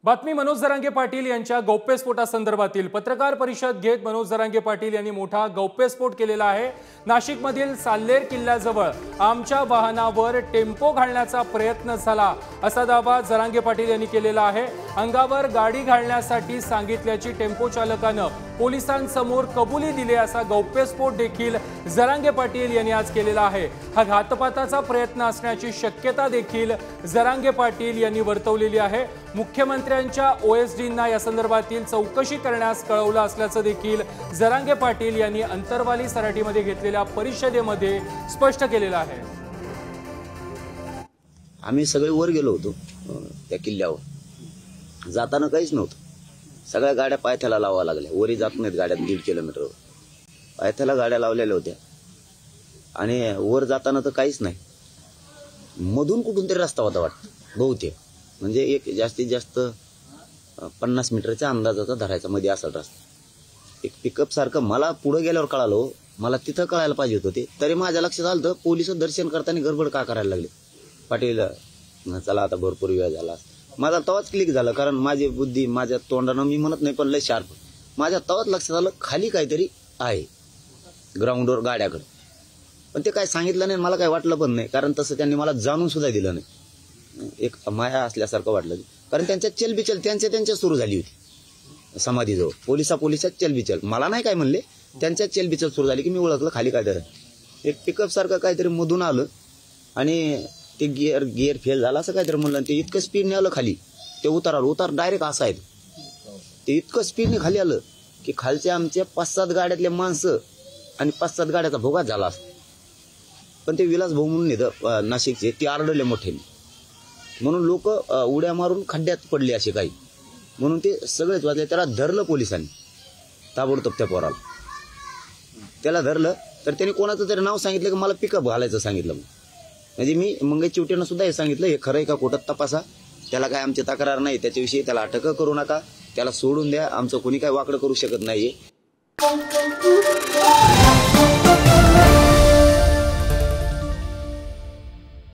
बातमी मनोज जरांगे पाटील यांच्या गौप्यस्फोटासंदर्भातील पत्रकार परिषद घेत मनोज जरांगे पाटील यांनी मोठा गौप्यस्फोट केलेला आहे। नाशिकमधील साल्लेर किल्ल्याजवळ आमच्या वाहनावर टेम्पो घालण्याचा प्रयत्न झाला असा दावा जरांगे पाटील यांनी केलेला आहे। अंगावर गाडी घालण्यासाठी सांगितल्याची टेम्पो चालकाने पोलिसांसमोर कबुली दिली असा गौप्यस्फोट देखील जरांगे पाटील यांनी आज केलेला आहे। हा घातपाताचा प्रयत्न असण्याची शक्यता देखील जरांगे पाटील यांनी वर्तवलेली आहे। मुख्यमंत्र्यांच्या ओएसडींना या संदर्भातील चौकशी करण्यास कळवलं असल्याचं देखील जरांगे पाटील यांनी अंतरवाली सराटीमध्ये घेतलेल्या परिषदेमध्ये स्पष्ट केलेलं आहे। आम्ही सगळे वर गेलो होतो त्या किल्ल्यावर, जाताना काहीच नव्हतं। सगळ्या गाड्या पायथ्याला लावाव्या लागल्या, वरी जात नाहीत गाड्या 1.5 किलोमीटरवर, पायथ्याला गाड्या लावलेल्या होत्या आणि वर जाताना तर काहीच नाही। मधून कुठून तरी रस्ता होता वाटतं बहुतेक, म्हणजे एक जास्तीत जास्त 50 मीटरच्या अंदाजाचा धरायचा मध्ये असा रस्ता। एक पिकअप सारखं मला पुढे गेल्यावर कळालं, मला तिथं कळायला पाहिजे होतं ते, तरी माझ्या लक्षात आलं पोलिस दर्शन करताना गडबड का करायला लागले। पाटील चला आता भरपूर वेळ झाला, माझा तवाच क्लिक झालं, कारण माझी बुद्धी माझ्या तोंडानं मी म्हणत नाही पण लय शार्प, माझ्या तवाच लक्षात आलं खाली काहीतरी आहे ग्राउंडवर गाड्याकडे। पण ते काय सांगितलं नाही, मला काय वाटलं पण नाही, कारण तसं त्यांनी मला जाणून सुद्धा दिलं नाही। एक माया असल्यासारखं वाटलं, कारण त्यांच्या चलबिचल त्यांच्या सुरू झाली होती समाधीजवळ। पोलिसात चलबिचल, मला नाही काय म्हणले, त्यांच्या चलबिचल सुरू झाली की मी ओळखलं खाली काहीतरी एक पिकअप सारखं काहीतरी मधून आलं आणि ते गिअर फेल झाला असं काहीतरी म्हणलं। ते इतकं स्पीडने आलं खाली, ते उतार डायरेक्ट असा आहे, ते इतकं स्पीडने खाली आलं की खालच्या आमच्या 5-7 गाड्यातले माणसं आणि 5-7 गाड्याचा भोगात झाला असता। पण ते विलास भाऊ म्हणून इथं नाशिकचे, ते आरडले मोठे म्हणून लोक उड्या मारून खड्ड्यात पडले असे काही, म्हणून ते सगळेच वाचले। त्याला धरलं पोलिसांनी ताबडतोब, त्या पोराला त्याला धरलं, तर त्याने कोणाचं तरी नाव सांगितलं की मला पिकअप घालायचं सांगितलं। म्हणजे मी मंगई चिवटेनं सुद्धा हे सांगितलं, हे खरं आहे का खोटं तपासा, त्याला काय आमची तक्रार नाही त्याच्याविषयी, त्याला अटक करू नका, त्याला सोडून द्या, आमचं कोणी काय वाकडं करू शकत नाहीये।